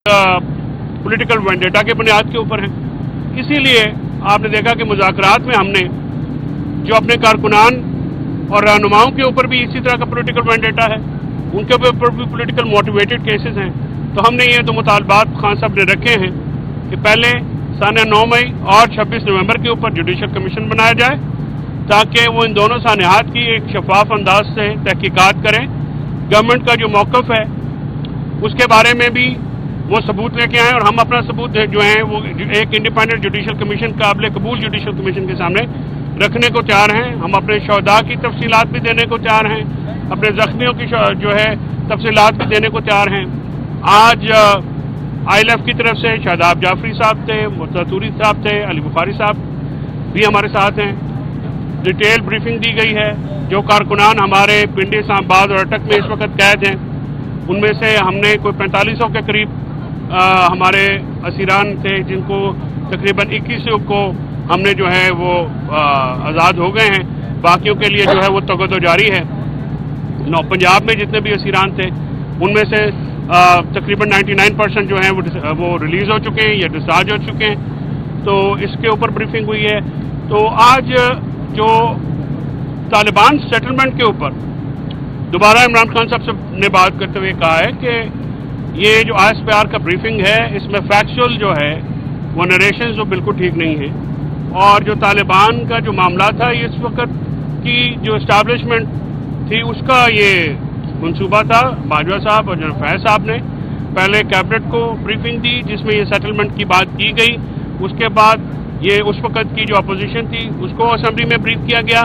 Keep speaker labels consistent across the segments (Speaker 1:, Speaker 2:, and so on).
Speaker 1: Political vendetta के बुनियाद के ऊपर है। इसीलिए आपने देखा कि मुज़ाकरात में हमने जो अपने कारकुनान और रहनुमाओं के ऊपर भी इसी तरह का पॉलिटिकल वेंडेटा है, उनके ऊपर भी पॉलिटिकल मोटिवेटेड केसेस हैं। तो हमने ये दो मुतालबात खान साहब ने रखे हैं कि पहले साने 9 मई और 26 नवंबर के ऊपर जुडिशल कमीशन बनाया जाए ताकि वो इन दोनों सानिहात की एक शफाफ अंदाज से तहकीकात करें। गवर्नमेंट का जो मौक़िफ़ है उसके बारे में भी वो सबूत लेके आएँ और हम अपना सबूत जो है वो एक इंडिपेंडेंट जुडिशल कमीशन, काबिल कबूल जुडिशल कमीशन के सामने रखने को तैयार हैं। हम अपने शहदा की तफसीलात भी देने को तैयार हैं, अपने ज़ख्मियों की जो है तफसीलात भी देने को तैयार हैं। आज ILF की तरफ से शादाब जाफरी साहब थे, मुर्तज़ा साहब थे, अली बुखारी साहब भी हमारे साथ हैं। डिटेल ब्रीफिंग दी गई है। जो कारकुनान हमारे पिंडी, इस्लामाबाद और अटक में इस वक्त कैद हैं, उनमें से हमने कोई 4500 के करीब हमारे असीरान थे जिनको तकरीबन 2100 को हमने जो है वो आज़ाद हो गए हैं। बाकियों के लिए जो है वो तगदो जारी है। पंजाब में जितने भी असीरान थे उनमें से तकरीबन 99% जो हैं वो रिलीज़ हो चुके हैं या डिस्चार्ज हो चुके हैं। तो इसके ऊपर ब्रीफिंग हुई है। तो आज जो तालिबान सेटलमेंट के ऊपर दोबारा इमरान खान साहब ने बात करते हुए कहा है कि ये जो ISPR का ब्रीफिंग है इसमें फैक्चुअल जो है वो नरेशंस वो बिल्कुल ठीक नहीं है। और जो तालिबान का जो मामला था इस वक्त की जो इस्टेब्लिशमेंट थी उसका ये मंसूबा था। बाजवा साहब और जनरल फैज़ साहब ने पहले कैबिनेट को ब्रीफिंग दी जिसमें ये सेटलमेंट की बात की गई। उसके बाद ये उस वक्त की जो अपोजिशन थी उसको असेंबली में ब्रीफ किया गया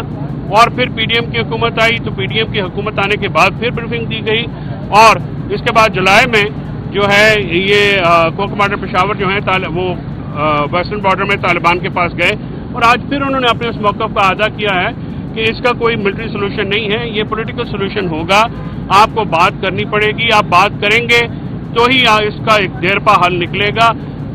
Speaker 1: और फिर PDM की हुकूमत आई तो PDM की हुकूमत आने के बाद फिर ब्रीफिंग दी गई। और इसके बाद जुलाई में जो है ये कोर कमांडर पेशावर जो है वो वेस्टर्न बॉर्डर में तालिबान के पास गए और आज फिर उन्होंने अपने उस मौक़िफ़ का अदा किया है कि इसका कोई मिलिट्री सोल्यूशन नहीं है, ये पॉलिटिकल सोल्यूशन होगा। आपको बात करनी पड़ेगी, आप बात करेंगे तो ही इसका एक देरपा हल निकलेगा।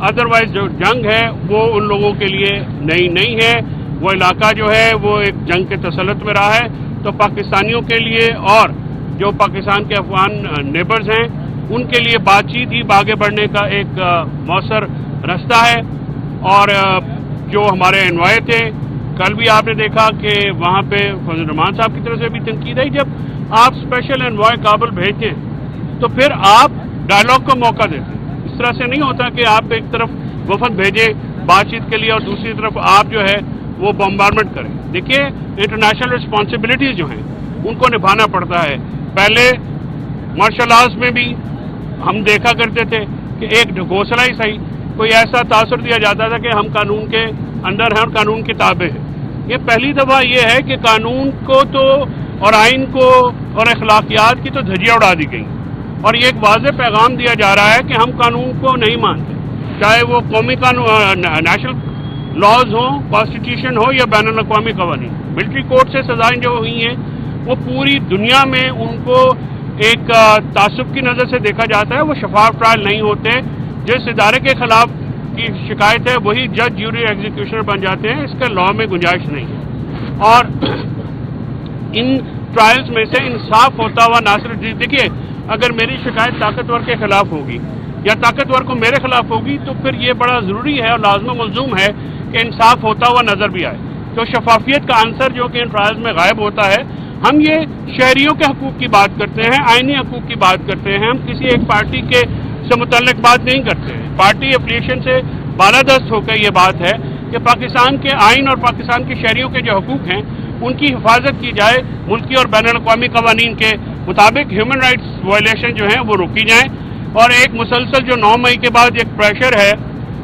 Speaker 1: अदरवाइज जो जंग है वो उन लोगों के लिए नई नहीं है। वो इलाका जो है वो एक जंग के तसल्लुत में रहा है। तो पाकिस्तानियों के लिए और जो पाकिस्तान के अफगान नेबर्स हैं उनके लिए बातचीत ही आगे बढ़ने का एक मौसर रास्ता है। और जो हमारे एनवाय थे, कल भी आपने देखा कि वहाँ पे फजल रहमान साहब की तरफ से भी तनकीद आई। जब आप स्पेशल एनवाय काबुल भेजते हैं तो फिर आप डायलॉग का मौका देते हैं। इस तरह से नहीं होता कि आप एक तरफ वफद भेजें बातचीत के लिए और दूसरी तरफ आप जो है वो बम्बारमेंट करें। देखिए इंटरनेशनल रिस्पॉन्सिबिलिटीज़ जो हैं उनको निभाना पड़ता है। पहले मार्शल आर्ट्स में भी हम देखा करते थे कि एक ढकोसला ही सही कोई ऐसा तासुर दिया जाता था कि हम कानून के अंदर हैं और कानून के ताबे हैं। ये पहली दफ़ा ये है कि कानून को तो और आइन को और अखलाकियात की तो धज्जियाँ उड़ा दी गई और ये एक वाज़ेह पैगाम दिया जा रहा है कि हम कानून को नहीं मानते, चाहे वो कौमी कानून नेशनल लॉज हों, कॉन्स्टिट्यूशन हो या बैनुल अक़वामी क़वानीन। मिलिट्री कोर्ट से सज़ाएं जो हुई हैं वो पूरी दुनिया में उनको एक तासुब की नज़र से देखा जाता है। वो शफाफ ट्रायल नहीं होते। जिस इदारे के खिलाफ की शिकायत है वही जज, ज्यूरी, एग्जीक्यूशनर बन जाते हैं। इसका लॉ में गुंजाइश नहीं है। और इन ट्रायल्स में से इंसाफ होता हुआ ना सिर्फ देखिए, अगर मेरी शिकायत ताकतवर के खिलाफ होगी या ताकतवर को मेरे खिलाफ होगी तो फिर ये बड़ा ज़रूरी है और लाज़िम मलज़ूम है कि इंसाफ होता हुआ नज़र भी आए। तो शफाफियत का आंसर जो कि इन ट्रायल्स में गायब होता है। हम ये शहरियों के हकूक़ की बात करते हैं, आइनी हकूक़ की बात करते हैं। हम किसी एक पार्टी के से मुतल्लिक़ बात नहीं करते हैं। पार्टी एफिलिएशन से बालादस्त होकर ये बात है कि पाकिस्तान के आइन और पाकिस्तान के शहरियों के जो हकूक़ हैं उनकी हिफाजत की जाए, मुल्की और बैनुल अक़वामी क़वानीन के मुताबिक ह्यूमन राइट्स वायलेशन जो हैं वो रोकी जाएँ। और एक मुसलसल जो 9 मई के बाद एक प्रेशर है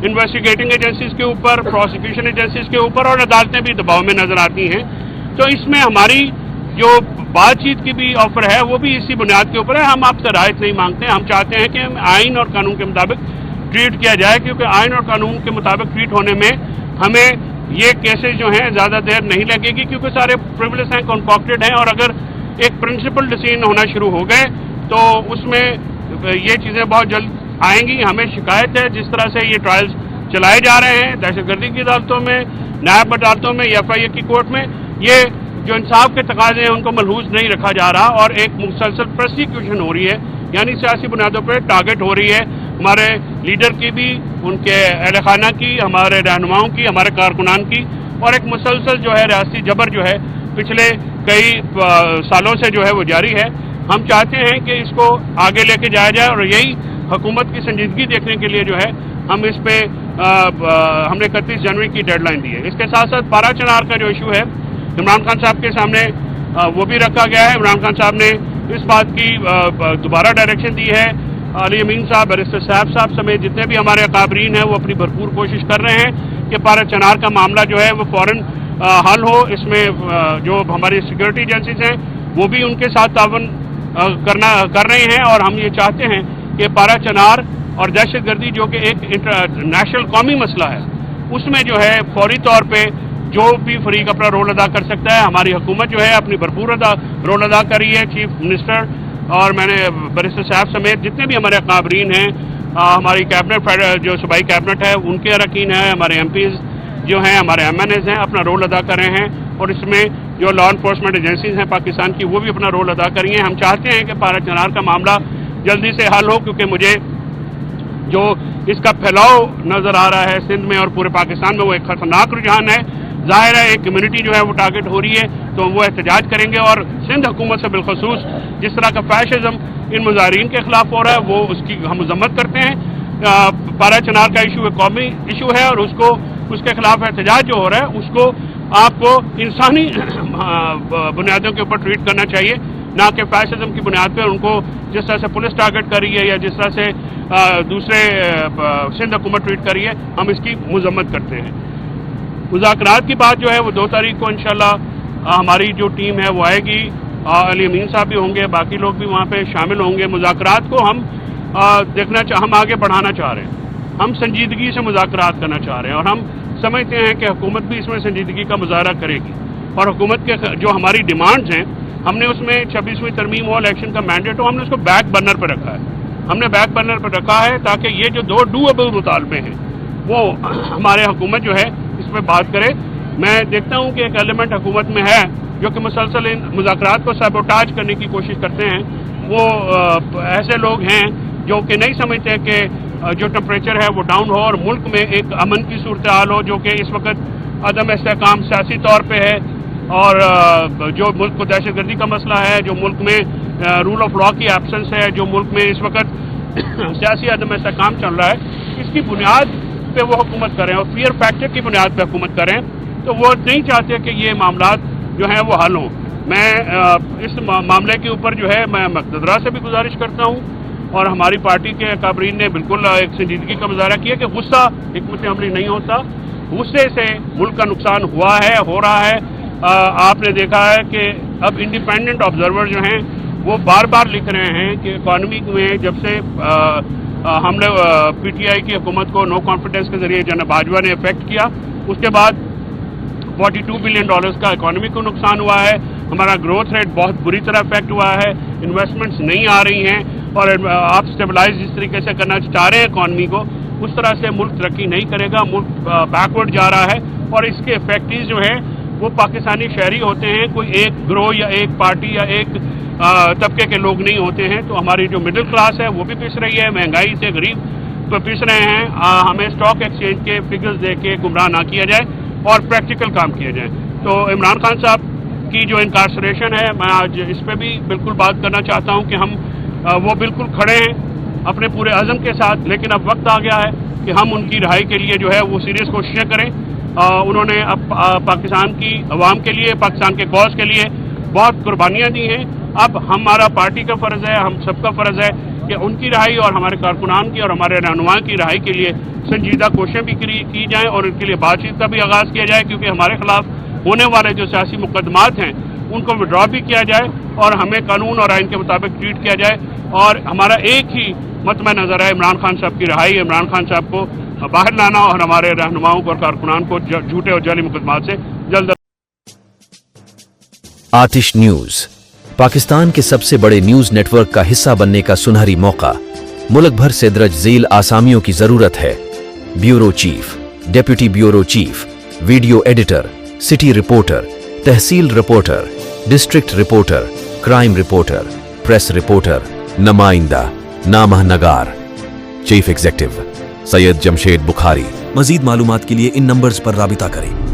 Speaker 1: इन्वेस्टिगेटिंग एजेंसीज़ के ऊपर, प्रोसिक्यूशन एजेंसीज़ के ऊपर और अदालतें भी दबाव में नज़र आती हैं। तो इसमें हमारी जो बातचीत की भी ऑफर है वो भी इसी बुनियाद के ऊपर है। हम आपसे रायत नहीं मांगते, हम चाहते हैं कि हम आइन और कानून के मुताबिक ट्रीट किया जाए, क्योंकि आइन और कानून के मुताबिक ट्रीट होने में हमें ये केसेस जो हैं ज़्यादा देर नहीं लगेगी, क्योंकि सारे प्रिविलेज हैं, कॉन्कॉक्टेड हैं। और अगर एक प्रिंसिपल डिसीजन होना शुरू हो गए तो उसमें ये चीज़ें बहुत जल्द आएंगी। हमें शिकायत है जिस तरह से ये ट्रायल्स चलाए जा रहे हैं दहशतगर्दी की अदालतों में, न्यायिक अदालतों में, FIA की कोर्ट में, ये जो इंसाफ के तकाजे हैं उनको मलहूज नहीं रखा जा रहा और एक मुसलसल प्रोसिक्यूशन हो रही है, यानी सियासी बुनियादों पर टारगेट हो रही है। हमारे लीडर की भी, उनके अहल खाना की, हमारे रहनुमाओं की, हमारे कारकुनान की, और एक मुसलसल जो है रियासती जबर जो है पिछले कई सालों से जो है वो जारी है। हम चाहते हैं कि इसको आगे लेके जाया जाए और यही हुकूमत की संजीदगी देखने के लिए जो है हम इस पे हमने 31 जनवरी की डेडलाइन दी है। इसके साथ साथ पारा चनार का जो इशू है इमरान खान साहब के सामने वो भी रखा गया है। इमरान खान साहब ने इस बात की दोबारा डायरेक्शन दी है। अली अमीन साहब, बैरिस्टर साहब समेत जितने भी हमारे अकाबरीन हैं वो अपनी भरपूर कोशिश कर रहे हैं कि पारा चनार का मामला जो है वो फौरन हल हो। इसमें जो हमारी सिक्योरिटी एजेंसीज हैं वो भी उनके साथ तावन कर रहे हैं, और हम ये चाहते हैं कि पारा चनार और दहशतगर्दी जो कि एक नेशनल कौमी मसला है उसमें जो है फौरी तौर पे जो भी फरीक अपना रोल अदा कर सकता है, हमारी हुकूमत जो है अपनी भरपूर रोल अदा कर रही है। चीफ मिनिस्टर और मैंने बैरिस्टर साहब समेत जितने भी हमारे अकाबरीन हैं, हमारी कैबिनेट जो सूबाई कैबिनेट है उनके अरकान हैं, हमारे एमपीज़ जो हैं, हमारे एमएनएज़ हैं, अपना रोल अदा कर रहे हैं, और इसमें जो लॉ इन्फोर्समेंट एजेंसीज हैं पाकिस्तान की वो भी अपना रोल अदा कर रही हैं। हम चाहते हैं कि पारा चनार का मामला जल्दी से हल हो, क्योंकि मुझे जो इसका फैलाव नज़र आ रहा है सिंध में और पूरे पाकिस्तान में वो एक खतरनाक रुझान है। ज़ाहिर है एक कम्युनिटी जो है वो टारगेट हो रही है, तो वो एहतजाज करेंगे, और सिंध हुकूमत से बिलखसूस जिस तरह का फैशिज्म इन मुजाहिरीन के खिलाफ हो रहा है वो उसकी हम मजम्मत करते हैं। पारा चनार का इशू एक कौमी इशू है और उसके खिलाफ एहतजाज जो हो रहा है उसको आपको इंसानी बुनियादों के ऊपर ट्रीट करना चाहिए, ना कि फैशिज्म की बुनियाद पर उनको जिस तरह से पुलिस टारगेट कर रही है या जिस तरह से दूसरे सिंध हुकूमत ट्रीट कर रही है, हम इसकी मजम्मत करते हैं। मुज़ाकरात की बात जो है वो 2 तारीख को इंशाल्लाह हमारी जो टीम है वो आएगी। अली अमीन साहब भी होंगे, बाकी लोग भी वहाँ पे शामिल होंगे। मुज़ाकरात को हम हम आगे बढ़ाना चाह रहे हैं, हम संजीदगी से मुज़ाकरात करना चाह रहे हैं, और हम समझते हैं कि हुकूमत भी इसमें संजीदगी का मुजाहरा करेगी। और हुकूमत के जो हमारी डिमांड्स हैं हमने उसमें 26वीं तरमीम और इलेक्शन का मैंडेट हो, हमने उसको बैक बर्नर पर रखा है। हमने बैक बर्नर पर रखा है ताकि ये जो 2 डूएबल मुतालबे हैं वो हमारे हुकूमत जो है इस पर बात करे। मैं देखता हूँ कि एक एलिमेंट हुकूमत में है जो कि मुसलसल इन मुज़ाकरात को सबोटाज करने की कोशिश करते हैं। वो ऐसे लोग हैं जो कि नहीं समझते कि जो टेम्परेचर है वो डाउन हो और मुल्क में एक अमन की सूरत हाल हो, जो कि इस वक्त अदम इस्तेहकाम सियासी तौर पे है, और जो मुल्क को दहशतगर्दी का मसला है, जो मुल्क में रूल ऑफ लॉ की एब्सेंस है, जो मुल्क में इस वक्त सियासी अदम इस्तेहकाम चल रहा है, इसकी बुनियाद पे वो हुकूमत करें और फियर फैक्टर की बुनियाद पे हुकूमत करें, तो वो नहीं चाहते कि ये मामलात जो हैं वो हल हों। मैं इस मामले के ऊपर जो है मैं मक़तदरा से भी गुजारिश करता हूँ, और हमारी पार्टी के अकाबरीन ने बिल्कुल एक संजीदगी का मुजाहरा किया कि गुस्सा हिकमत अमली नहीं होता, गुस्से से मुल्क का नुकसान हुआ है, हो रहा है। आपने देखा है कि अब इंडिपेंडेंट ऑब्जर्वर जो हैं वो बार बार लिख रहे हैं कि इकॉनमी में जब से हमने पीटीआई की हुकूमत को नो कॉन्फिडेंस के जरिए जनाब बाजवा ने इफेक्ट किया, उसके बाद $42 बिलियन का इकॉनमी को नुकसान हुआ है। हमारा ग्रोथ रेट बहुत बुरी तरह इफेक्ट हुआ है, इन्वेस्टमेंट्स नहीं आ रही हैं, और आप स्टेबलाइज जिस तरीके से करना चाह रहे हैं इकॉनमी को, उस तरह से मुल्क तरक्की नहीं करेगा, मुल्क बैकवर्ड जा रहा है। और इसके इफेक्टिव जो हैं वो पाकिस्तानी शहरी होते हैं, कोई एक ग्रोह या एक पार्टी या एक तबके के लोग नहीं होते हैं। तो हमारी जो मिडिल क्लास है वो भी पिस रही है, महंगाई से गरीब तो पिस रहे हैं। हमें स्टॉक एक्सचेंज के फिगर्स दे के गुमराह ना किया जाए और प्रैक्टिकल काम किया जाए। तो इमरान खान साहब की जो इनकार्सरेशन है, मैं आज इस पर भी बिल्कुल बात करना चाहता हूँ कि हम वो बिल्कुल खड़े हैं अपने पूरे अज़म के साथ, लेकिन अब वक्त आ गया है कि हम उनकी रिहाई के लिए जो है वो सीरियस कोशिशें करें। उन्होंने अब पाकिस्तान की अवाम के लिए, पाकिस्तान के कॉज के लिए बहुत कुर्बानियाँ दी हैं। अब हमारा पार्टी का फ़र्ज़ है, हम सबका फ़र्ज़ है कि उनकी रिहाई और हमारे कारकुनान की और हमारे रहनुमा की रिहाई के लिए संजीदा कोशिशें भी की जाएँ और उनके लिए बातचीत का भी आगाज़ किया जाए, क्योंकि हमारे खिलाफ होने वाले जो सियासी मुकदमात हैं उनको विड्रॉ भी किया जाए और हमें कानून और आइन के मुताबिक ट्रीट किया जाए। और हमारा एक ही मतम नज़र है इमरान खान साहब की रिहाई, इमरान खान साहब को बाहर लाना और हमारे रहनुमाओं और कारकुनान को झूठे और जाली मुकदमात से जल्द।
Speaker 2: आतिश न्यूज पाकिस्तान के सबसे बड़े न्यूज नेटवर्क का हिस्सा बनने का सुनहरी मौका। मुल्क भर से दर्ज झील आसामियों की जरूरत है। Bureau chief, deputy bureau chief, video editor, city reporter, tehsil reporter, district reporter, crime reporter, press reporter, नुमाइंदा, नामह नगार। Chief executive Syed Jamshed Bukhari. मजीद मालूमात के लिए इन नंबर्स पर राबिता करें।